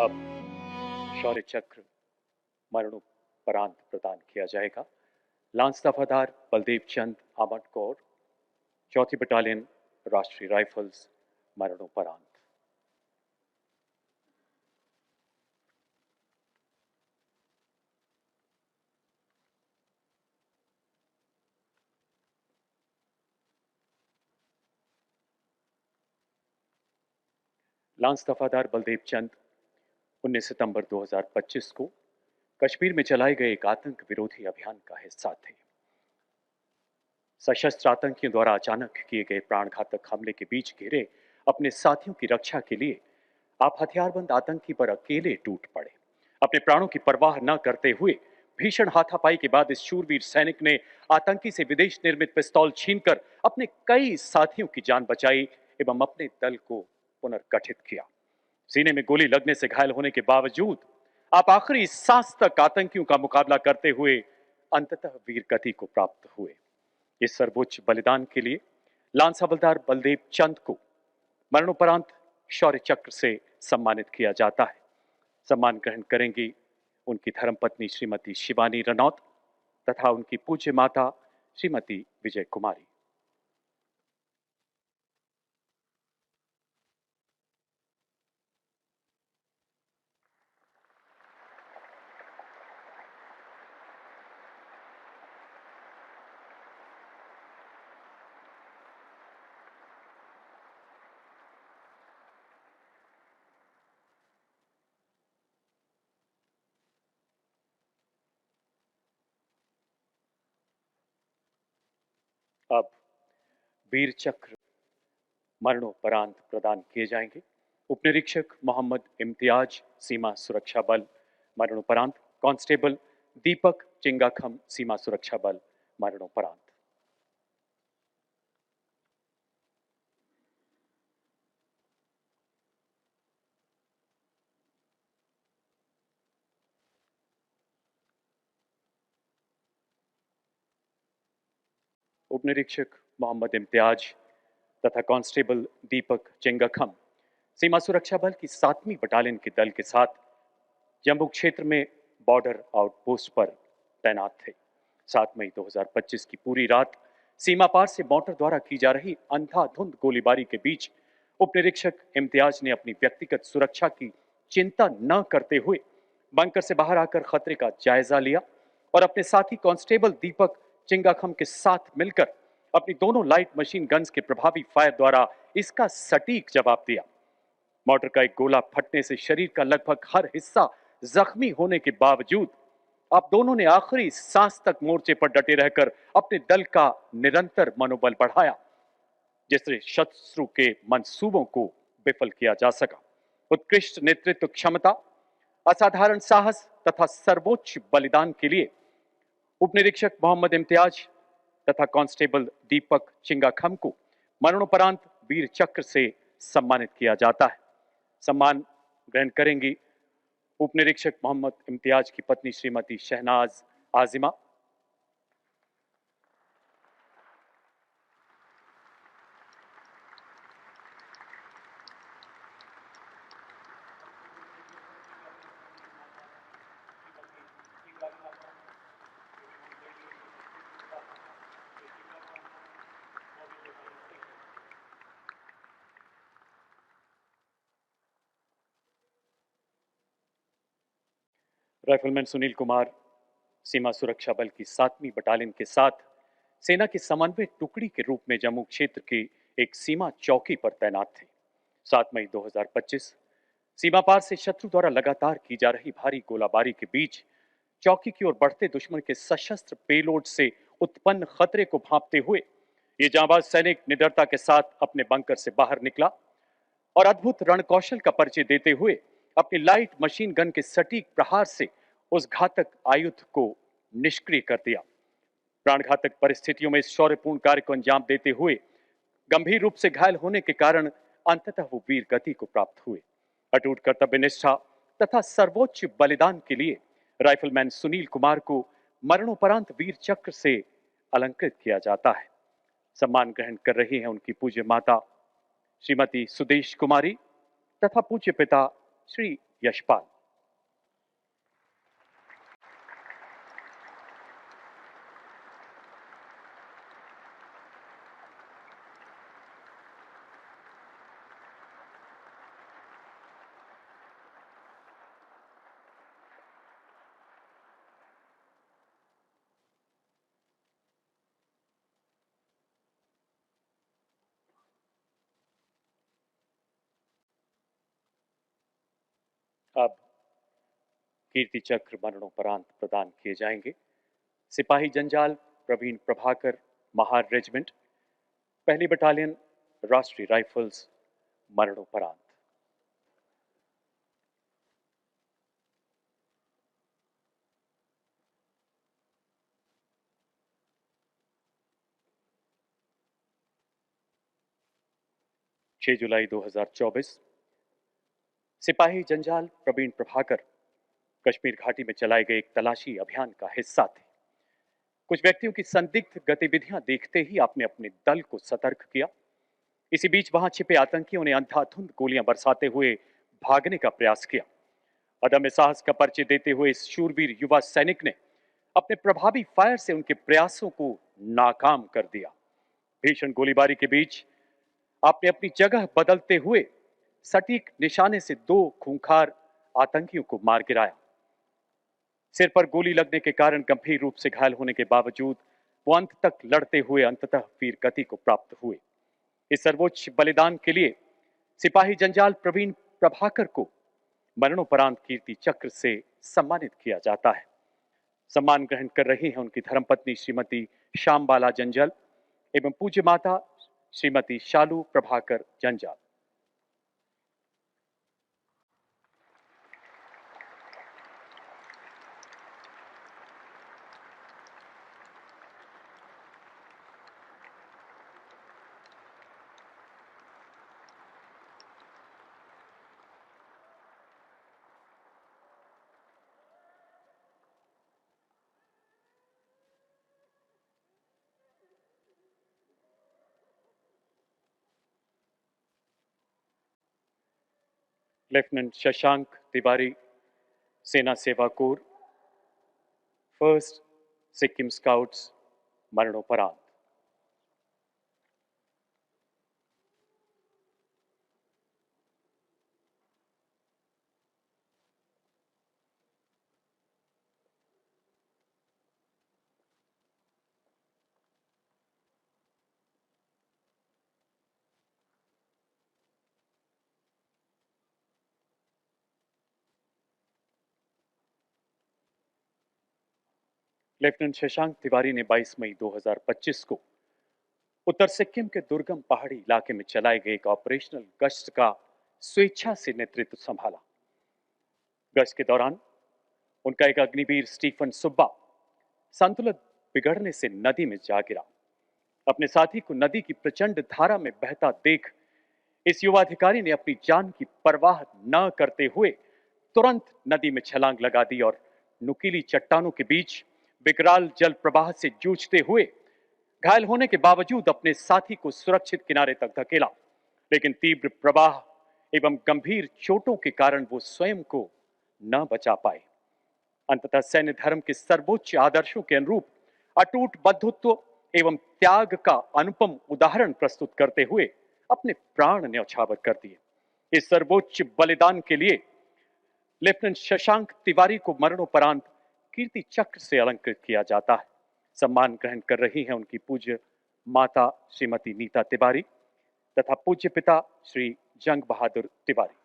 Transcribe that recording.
अब शौर्य चक्र मरणोपरांत प्रदान किया जाएगा। लांस दफादार बलदेव चंद आमट कौर, चौथी बटालियन राष्ट्रीय राइफल्स, मरणोपरांत। लांस दफादार बलदेव चंद 19 सितंबर 2025 को कश्मीर में चलाए गए एक आतंक विरोधी अभियान का हिस्सा थे। सशस्त्र आतंकियों द्वारा अचानक किए गए प्राणघातक हमले के बीच घिरे अपने साथियों की रक्षा के लिए आप हथियारबंद आतंकी पर अकेले टूट पड़े। अपने प्राणों की परवाह न करते हुए भीषण हाथापाई के बाद इस शूरवीर सैनिक ने आतंकी से विदेश निर्मित पिस्तौल छीनकर अपने कई साथियों की जान बचाई एवं अपने दल को पुनर्गठित किया। सीने में गोली लगने से घायल होने के बावजूद आप आखिरी सांस तक आतंकियों का मुकाबला करते हुए अंततः वीर गति को प्राप्त हुए। इस सर्वोच्च बलिदान के लिए लांस हवलदार बलदेव चंद को मरणोपरांत शौर्य चक्र से सम्मानित किया जाता है। सम्मान ग्रहण करेंगी उनकी धर्मपत्नी श्रीमती शिवानी रनौत तथा उनकी पूज्य माता श्रीमती विजय कुमारी। अब वीर चक्र मरणोपरांत प्रदान किए जाएंगे। उपनिरीक्षक मोहम्मद इम्तियाज, सीमा सुरक्षा बल, मरणोपरांत। कांस्टेबल दीपक चिंगाखम, सीमा सुरक्षा बल, मरणोपरांत। उपनिरीक्षक मोहम्मद इम्तियाज तथा कांस्टेबल दीपक चिंगाखम सीमा सुरक्षा बल की 7वीं बटालियन के दल के साथ जम्मू क्षेत्र में बॉर्डर आउटपोस्ट पर तैनात थे। 7 मई 2025 की पूरी रात सीमा पार से मोटर द्वारा की जा रही अंधाधुंध गोलीबारी के बीच उपनिरीक्षक इम्तियाज ने अपनी व्यक्तिगत सुरक्षा की चिंता न करते हुए बंकर से बाहर आकर खतरे का जायजा लिया और अपने साथी कांस्टेबल दीपक चिंगाखम के साथ मिलकर अपनी दोनों लाइट मशीन गन्स के प्रभावी फायर द्वारा इसका सटीक जवाब दिया। मोटर का एक गोला फटने से शरीर का लगभग हर हिस्सा जख्मी होने के बावजूद आप दोनों ने आखिरी सांस तक मोर्चे पर डटे रहकर अपने दल का निरंतर मनोबल बढ़ाया, जिससे शत्रु के मंसूबों को विफल किया जा सका। उत्कृष्ट नेतृत्व क्षमता, असाधारण साहस तथा सर्वोच्च बलिदान के लिए उपनिरीक्षक मोहम्मद इम्तियाज तथा कांस्टेबल दीपक चिंगाखम को मरणोपरांत वीर चक्र से सम्मानित किया जाता है। सम्मान ग्रहण करेंगी उपनिरीक्षक मोहम्मद इम्तियाज की पत्नी श्रीमती शहनाज आजिमा। राइफलमैन सुनील कुमार सीमा सुरक्षा बल की 7वीं बटालियन के साथ सेना की समन्वय टुकड़ी के रूप में जम्मू क्षेत्र की एक सीमा चौकी पर तैनात थे। 7 मई 2025 सीमा पार से शत्रु द्वारा लगातार की जा रही भारी गोलाबारी के बीच चौकी की ओर बढ़ते दुश्मन के सशस्त्र पेलोड से उत्पन्न खतरे को भांपते हुए ये जांबाज सैनिक निडरता के साथ अपने बंकर से बाहर निकला और अद्भुत रणकौशल का परिचय देते हुए अपनी लाइट मशीन गन के सटीक प्रहार से उस घातक आयुध को निष्क्रिय कर दिया। प्राणघातक परिस्थितियों में इस शौर्यपूर्ण कार्य को अंजाम देते हुए गंभीर रूप से घायल होने के कारण अंततः वो वीर गति को प्राप्त हुए। अटूट कर्तव्य निष्ठा तथा सर्वोच्च बलिदान के लिए राइफलमैन सुनील कुमार को मरणोपरांत वीर चक्र से अलंकृत किया जाता है। सम्मान ग्रहण कर रही हैं उनकी पूज्य माता श्रीमती सुदेश कुमारी तथा पूज्य पिता श्री यशपाल। अब कीर्ति चक्र मरणोपरांत प्रदान किए जाएंगे। सिपाही जंजाल प्रवीण प्रभाकर, महार रेजिमेंट, पहली बटालियन, राष्ट्रीय राइफल्स, मरणोपरांत। छह जुलाई 2024, सिपाही जंजाल प्रवीण प्रभाकर कश्मीर घाटी में चलाए गए एक तलाशी अभियान का हिस्सा थे। कुछ व्यक्तियों की संदिग्ध गतिविधियां देखते ही आपने अपने दल को सतर्क किया। इसी बीच वहां छिपे आतंकियों ने अंधाधुंध गोलियां बरसाते हुए भागने का प्रयास किया। अदम्य साहस का परिचय देते हुए इस शूरवीर युवा सैनिक ने अपने प्रभावी फायर से उनके प्रयासों को नाकाम कर दिया। भीषण गोलीबारी के बीच आपने अपनी जगह बदलते हुए सटीक निशाने से दो खूंखार आतंकियों को मार गिराया। सिर पर गोली लगने के कारण गंभीर रूप से घायल होने के बावजूद वो अंत तक लड़ते हुए अंततः वीर गति को प्राप्त हुए। इस सर्वोच्च बलिदान के लिए सिपाही जंजाल प्रवीण प्रभाकर को मरणोपरांत कीर्ति चक्र से सम्मानित किया जाता है। सम्मान ग्रहण कर रही हैं उनकी धर्मपत्नी श्रीमती श्यामबाला जंजाल एवं पूज्य माता श्रीमती शालू प्रभाकर जंजाल। लेफ्टिनेंट शशांक तिवारी, सेना सेवा कोर, फर्स्ट सिक्किम स्काउट्स, मरणोपरांत। लेफ्टिनेंट शशांक तिवारी ने 22 मई 2025 को उत्तर सिक्किम के दुर्गम पहाड़ी इलाके में चलाए गए एक ऑपरेशनल गश्त का स्वेच्छा से नेतृत्व संभाला। गश्त के दौरान उनका एक अग्निवीर स्टीफन सुब्बा संतुलन बिगड़ने से नदी में जा गिरा। अपने साथी को नदी की प्रचंड धारा में बहता देख इस युवा अधिकारी ने अपनी जान की परवाह न करते हुए तुरंत नदी में छलांग लगा दी और नुकीली चट्टानों के बीच विकराल जल प्रवाह से जूझते हुए घायल होने के बावजूद अपने साथी को सुरक्षित किनारे तक धकेला। लेकिन तीव्र प्रवाह एवं गंभीर चोटों के कारण वो स्वयं को न बचा पाए। अंततः सैन्य धर्म के सर्वोच्च आदर्शों के अनुरूप अटूट बंधुत्व एवं त्याग का अनुपम उदाहरण प्रस्तुत करते हुए अपने प्राण न्यौछावर कर दिए। इस सर्वोच्च बलिदान के लिए लेफ्टिनेंट शशांक तिवारी को मरणोपरांत कीर्ति चक्र से अलंकृत किया जाता है। सम्मान ग्रहण कर रही हैं उनकी पूज्य माता श्रीमती नीता तिवारी तथा पूज्य पिता श्री जंग बहादुर तिवारी।